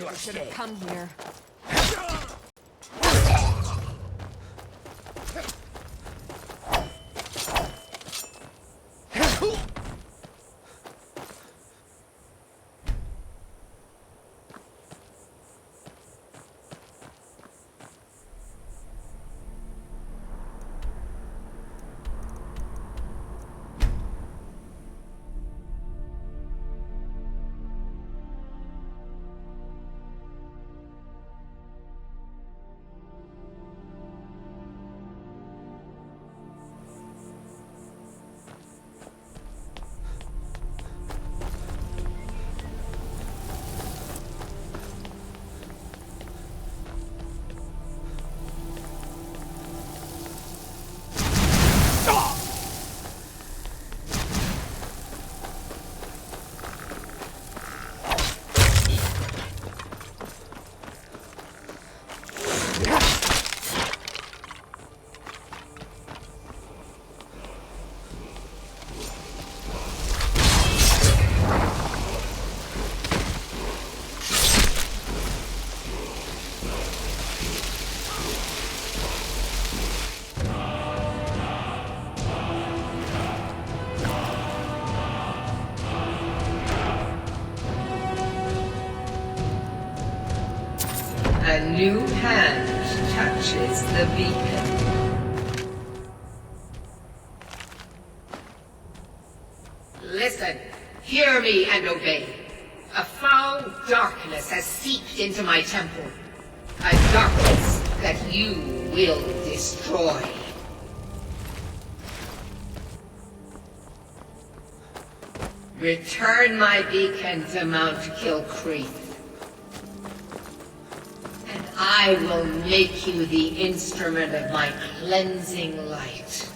Never should have come here. A new hand touches the beacon. Listen, hear me and obey. A foul darkness has seeped into my temple. A darkness that you will destroy. Return my beacon to Mount Kilcreath. I will make you the instrument of my cleansing light.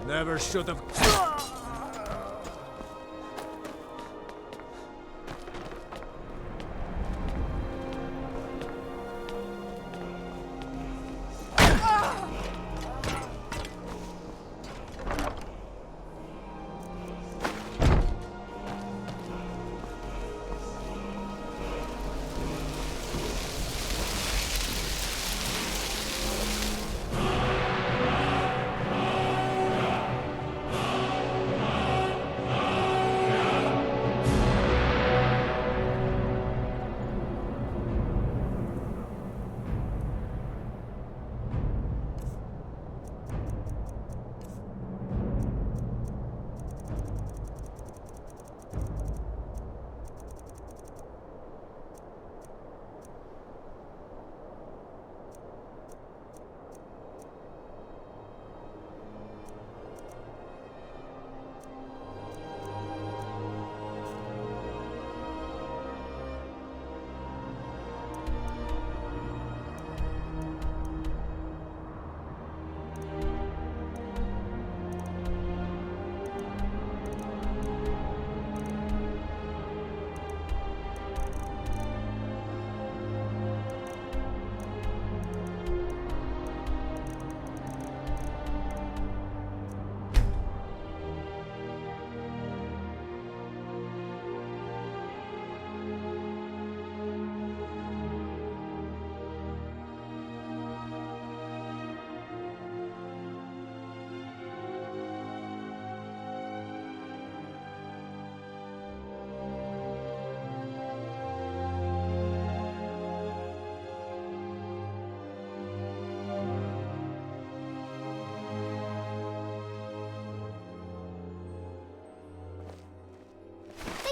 Never should have.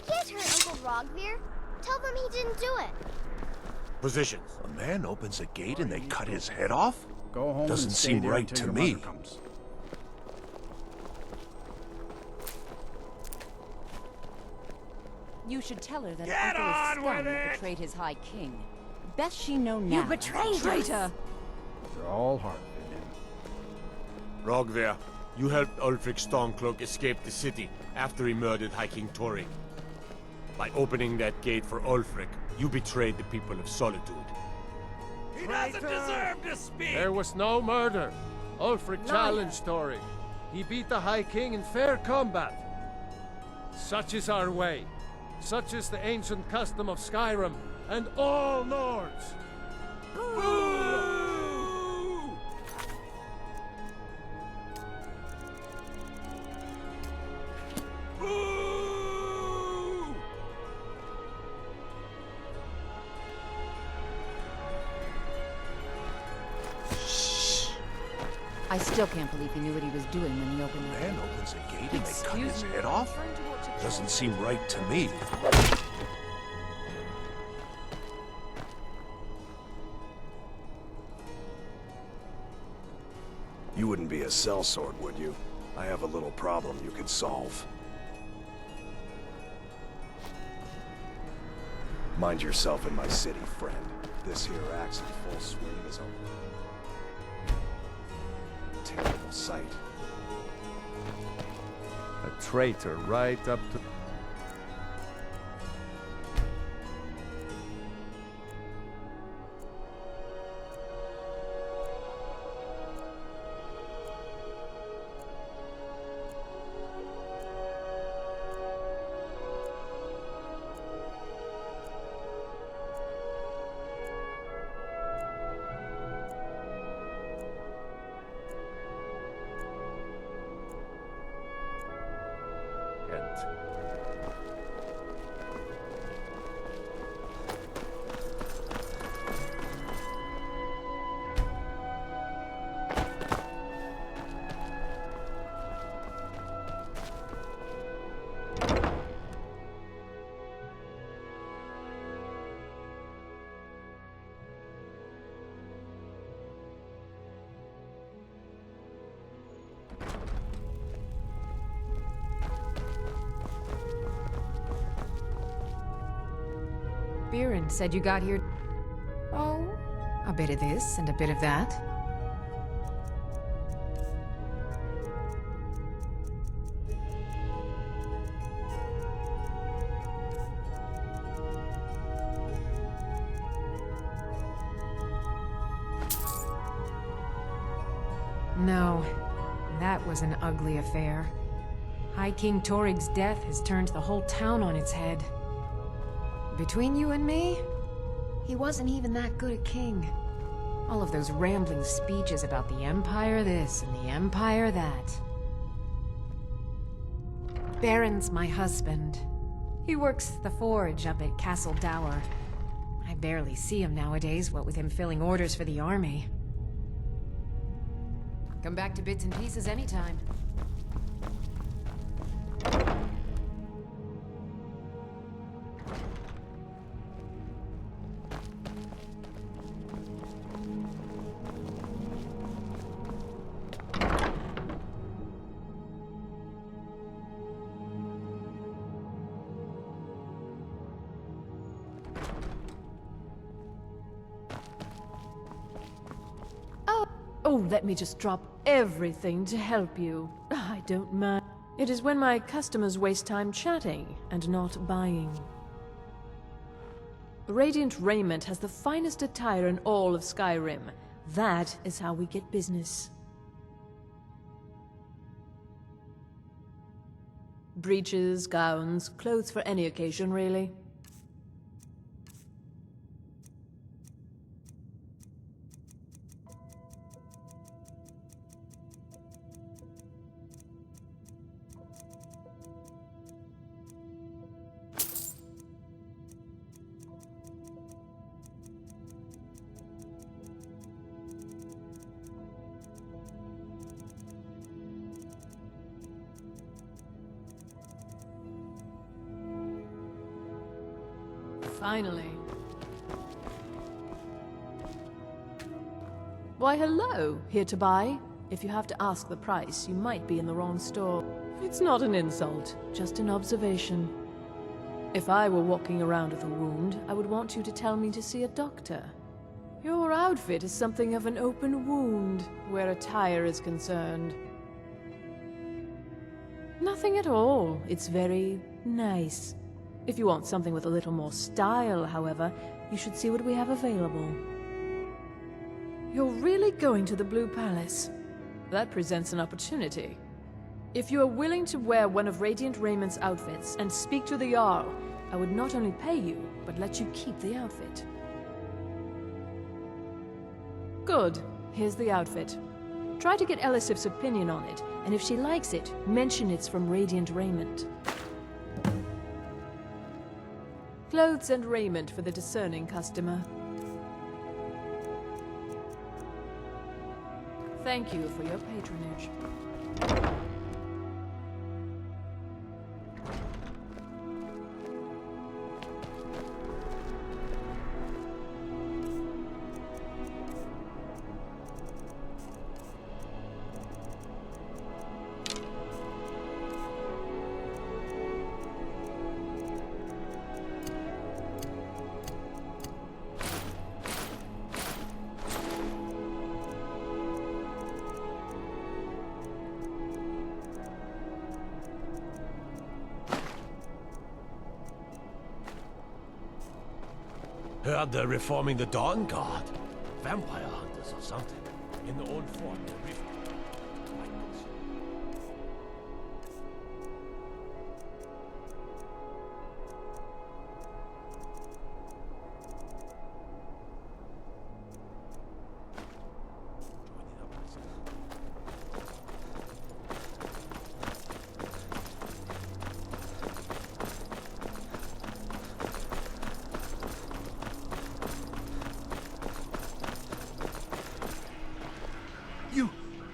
can't hurt Uncle Rogvir. Tell them he didn't do it. Positions. A man opens a gate and they cut his head off? Go home Doesn't and stay seem there right until to your me. mother comes. You should tell her that Get Uncle on scum with it! betrayed his high king. Best she know now. You betrayed Traitor! They're all hard, Vivian. Rogver, you helped Ulfric Stormcloak escape the city after he murdered High King Torig. By opening that gate for Ulfric, you betrayed the people of Solitude. He doesn't deserve to speak! There was no murder. Ulfric challenged Torig. He beat the High King in fair combat. Such is our way. Such is the ancient custom of Skyrim and all Nords. I still can't believe he knew what he was doing when he opened A it. man opens a gate and they cut Excuse his me, head I'm off? trying to watch a Doesn't seem right to me. You wouldn't be a sellsword, would you? I have a little problem you could solve. Mind yourself in my city, friend. This here axe in full swing is a terrible sight. A traitor right up to... Biren said you got here... Oh, a bit of this and a bit of that. No, that was an ugly affair. High King Torig's death has turned the whole town on its head. Between you and me, he wasn't even that good a king. All of those rambling speeches about the Empire this and the Empire that. Baron's my husband. He works the forge up at Castle Dower. I barely see him nowadays, what with him filling orders for the army. Come back to bits and pieces anytime. Oh, let me just drop everything to help you. I don't mind. It is when my customers waste time chatting and not buying. Radiant Raiment has the finest attire in all of Skyrim. That is how we get business. Breeches, gowns, clothes for any occasion, really. finally. Why, hello. Here to buy? If you have to ask the price, you might be in the wrong store. It's not an insult, just an observation. If I were walking around with a wound, I would want you to tell me to see a doctor. Your outfit is something of an open wound, where attire is concerned. Nothing at all. It's very nice. If you want something with a little more style, however, you should see what we have available. You're really going to the Blue Palace? That presents an opportunity. If you are willing to wear one of Radiant Raymond's outfits and speak to the Jarl, I would not only pay you, but let you keep the outfit. Good. Here's the outfit. Try to get Elisif's opinion on it, and if she likes it, mention it's from Radiant Raymond. Clothes and raiment for the discerning customer. Thank you for your patronage. Heard they're reforming the Dawn Guard. Vampire hunters or something. In the old fort, the rift.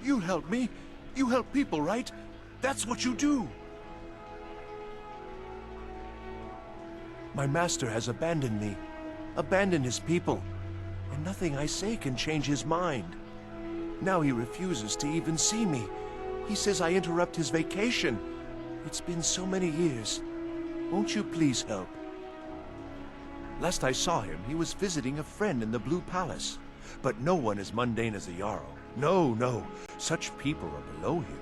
You help me. You help people, right? That's what you do. My master has abandoned me. Abandoned his people. And nothing I say can change his mind. Now he refuses to even see me. He says I interrupt his vacation. It's been so many years. Won't you please help? Last I saw him, he was visiting a friend in the Blue Palace. But no one as mundane as the Jarl. No, no. Such people are below him.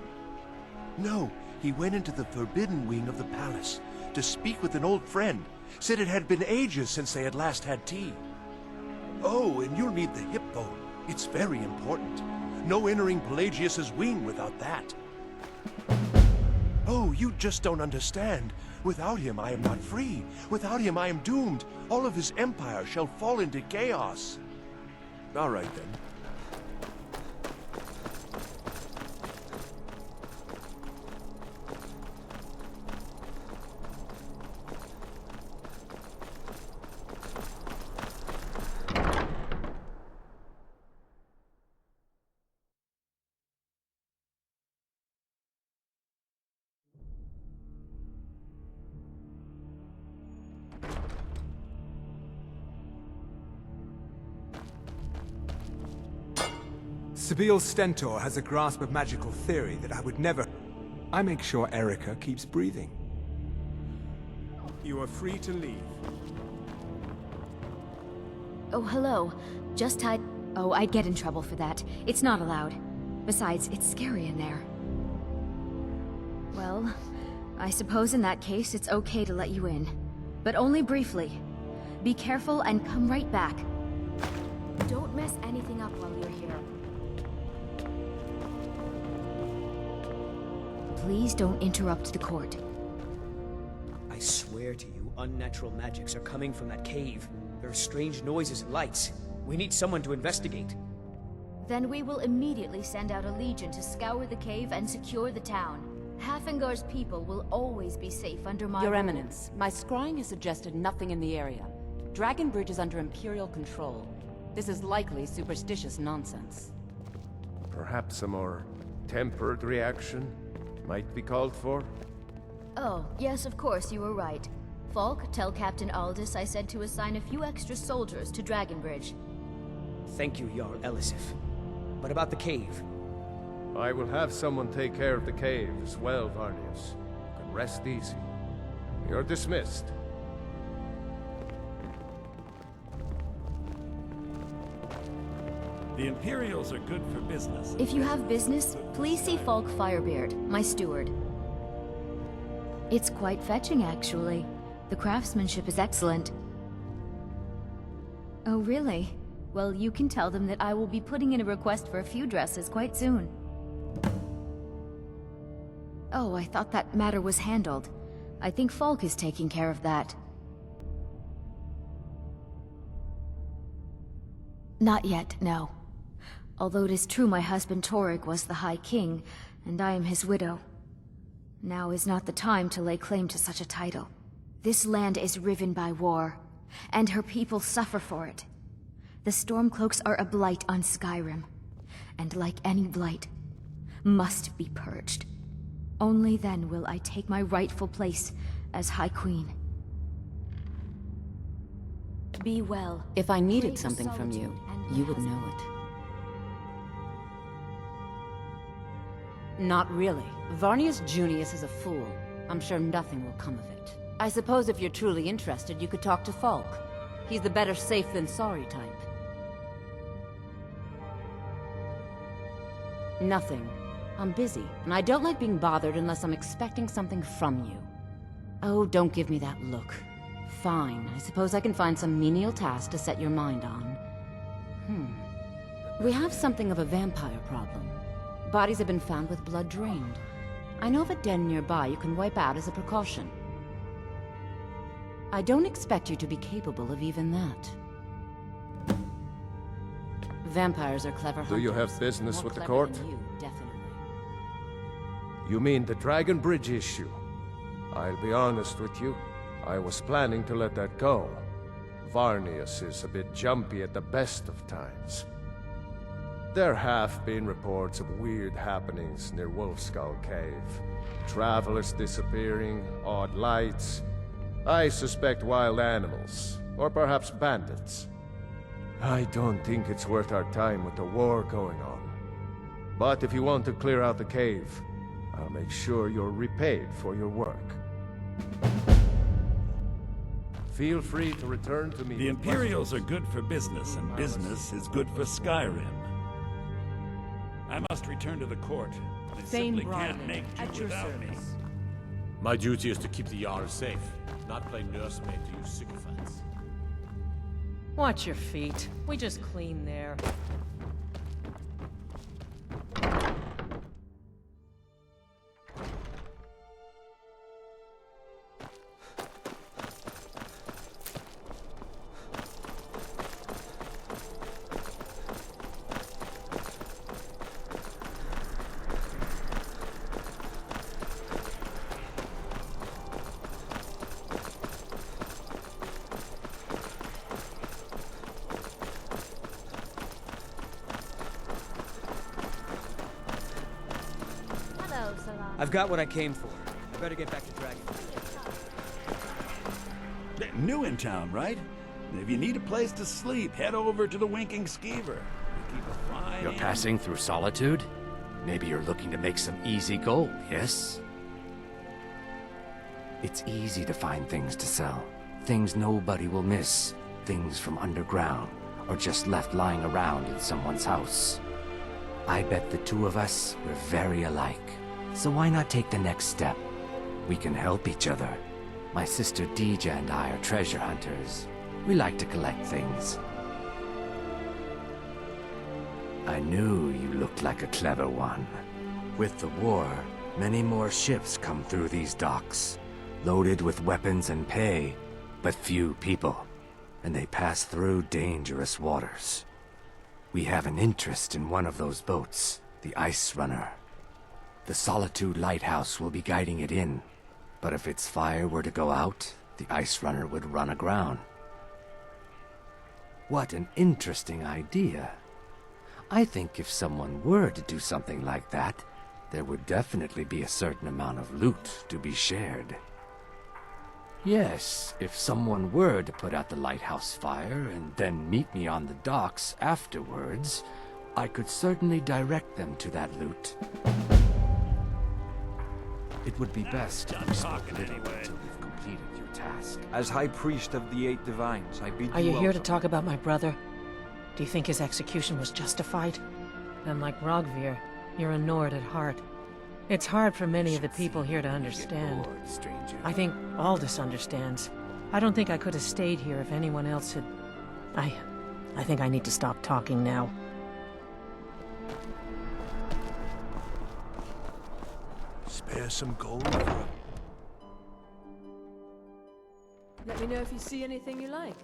No, he went into the forbidden wing of the palace to speak with an old friend. Said it had been ages since they had last had tea. Oh, and you'll need the hip bone. It's very important. No entering Pelagius's wing without that. Oh, you just don't understand. Without him, I am not free. Without him, I am doomed. All of his empire shall fall into chaos. All right, then. Sabille Stentor has a grasp of magical theory that I would never... I make sure Erica keeps breathing. You are free to leave. Oh, hello. Just I'd... Oh, I'd get in trouble for that. It's not allowed. Besides, it's scary in there. Well, I suppose in that case it's okay to let you in. But only briefly. Be careful and come right back. Don't mess anything up while you're here. Please don't interrupt the court. I swear to you, unnatural magics are coming from that cave. There are strange noises and lights. We need someone to investigate. Then we will immediately send out a legion to scour the cave and secure the town. Hafengar's people will always be safe under my Your rule. Eminence, my scrying has suggested nothing in the area. Dragon Bridge is under Imperial control. This is likely superstitious nonsense. Perhaps a more tempered reaction might be called for? Oh, yes, of course, you were right. Falk, tell Captain Aldous I said to assign a few extra soldiers to Dragonbridge. Thank you, Jarl Elisif. But about the cave? I will have someone take care of the cave as well, Varnius. You can rest easy. You're dismissed. The Imperials are good for business. If you have business, please see Falk Firebeard, my steward. It's quite fetching, actually. The craftsmanship is excellent. Oh, really? Well, you can tell them that I will be putting in a request for a few dresses quite soon. Oh, I thought that matter was handled. I think Falk is taking care of that. Not yet, no. Although it is true my husband Torrig was the High King, and I am his widow. Now is not the time to lay claim to such a title. This land is riven by war, and her people suffer for it. The Stormcloaks are a blight on Skyrim, and like any blight, must be purged. Only then will I take my rightful place as High Queen. Be well. If I needed something from you, you would know it. Not really. Varnius Junius is a fool. I'm sure nothing will come of it. I suppose if you're truly interested, you could talk to Falk. He's the better safe than sorry type. Nothing. I'm busy, and I don't like being bothered unless I'm expecting something from you. Oh, don't give me that look. Fine, I suppose I can find some menial task to set your mind on. We have something of a vampire problem. Bodies have been found with blood drained. I know of a den nearby you can wipe out as a precaution. I don't expect you to be capable of even that. Vampires are clever hunters. Do you have business More with the clever court? than you, definitely. You mean the Dragon Bridge issue? I'll be honest with you. I was planning to let that go. Varnius is a bit jumpy at the best of times. There have been reports of weird happenings near Wolfskull Cave. Travelers disappearing, odd lights. I suspect wild animals, or perhaps bandits. I don't think it's worth our time with the war going on. But if you want to clear out the cave, I'll make sure you're repaid for your work. Feel free to return to me. The Imperials are good for business, and business is good for Skyrim. I must return to the court. I simply can't make do without me. My duty is to keep the Jarl safe, not play nursemaid to you sycophants. Watch your feet. We just cleaned there. I've got what I came for. I better get back to Dragon. New in town, right? If you need a place to sleep, head over to the Winking Skeever. We keep a fine You're passing through Solitude? Maybe you're looking to make some easy gold, yes? It's easy to find things to sell. Things nobody will miss. Things from underground, or just left lying around in someone's house. I bet the two of us were very alike. So why not take the next step? We can help each other. My sister Deja and I are treasure hunters. We like to collect things. I knew you looked like a clever one. With the war, many more ships come through these docks, loaded with weapons and pay, but few people, and they pass through dangerous waters. We have an interest in one of those boats, the Ice Runner. The Solitude Lighthouse will be guiding it in, but if its fire were to go out, the Ice Runner would run aground. What an interesting idea. I think if someone were to do something like that, there would definitely be a certain amount of loot to be shared. Yes, if someone were to put out the lighthouse fire and then meet me on the docks afterwards, I could certainly direct them to that loot. It would be best if we spoke little until we've completed your task. As High Priest of the Eight Divines, I bid you Are you here to welcome. talk about my brother? Do you think his execution was justified? Then, like Rogvir, you're a Nord at heart. It's hard for many of the people here to understand. I think Aldous understands. I don't think I could have stayed here if anyone else had... I think I need to stop talking now. Spare some gold for him. Let me know if you see anything you like.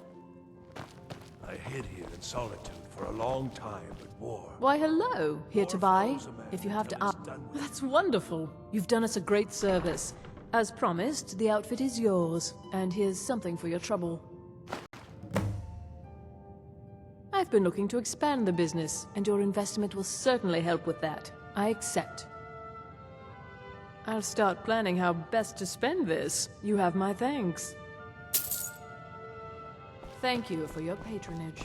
I hid here in solitude for a long time, but war. Why, hello. Here to buy, if you have to ask. That's wonderful. You've done us a great service. As promised, the outfit is yours, and here's something for your trouble. I've been looking to expand the business, and your investment will certainly help with that. I accept. I'll start planning how best to spend this. You have my thanks. Thank you for your patronage.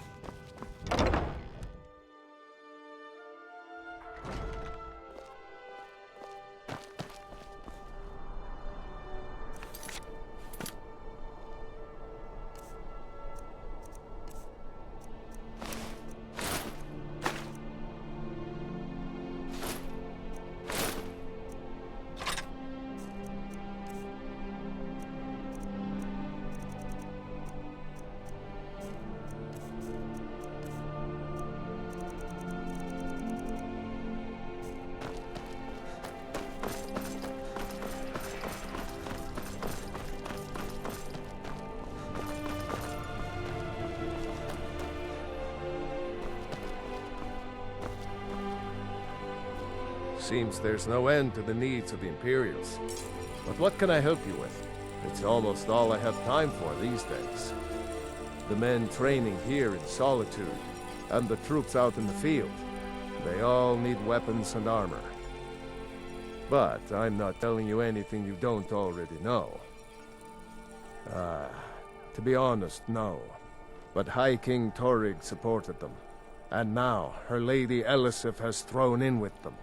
Seems there's no end to the needs of the Imperials. But what can I help you with? It's almost all I have time for these days. The men training here in Solitude, and the troops out in the field, they all need weapons and armor. But I'm not telling you anything you don't already know. To be honest, no. But High King Torygg supported them. And now, her Lady Elisif has thrown in with them.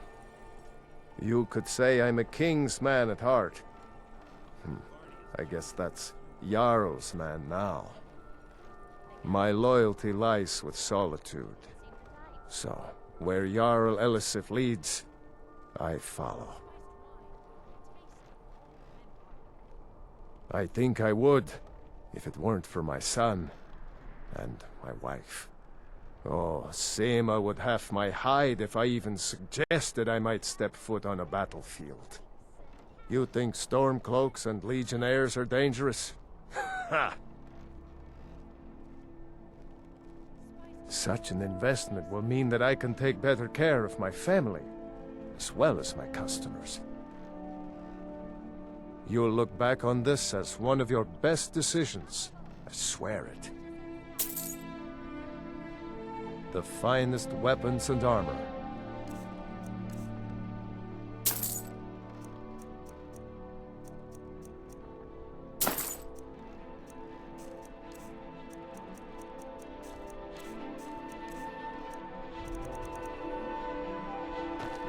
You could say I'm a king's man at heart. I guess that's Jarl's man now. My loyalty lies with Solitude. So, where Jarl Elisif leads, I follow. I think I would, if it weren't for my son and my wife. Oh, Sema would have my hide if I even suggested I might step foot on a battlefield. You think Stormcloaks and Legionnaires are dangerous? Ha! Such an investment will mean that I can take better care of my family, as well as my customers. You'll look back on this as one of your best decisions. I swear it. The finest weapons and armor.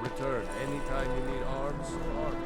Return anytime you need arms or armor.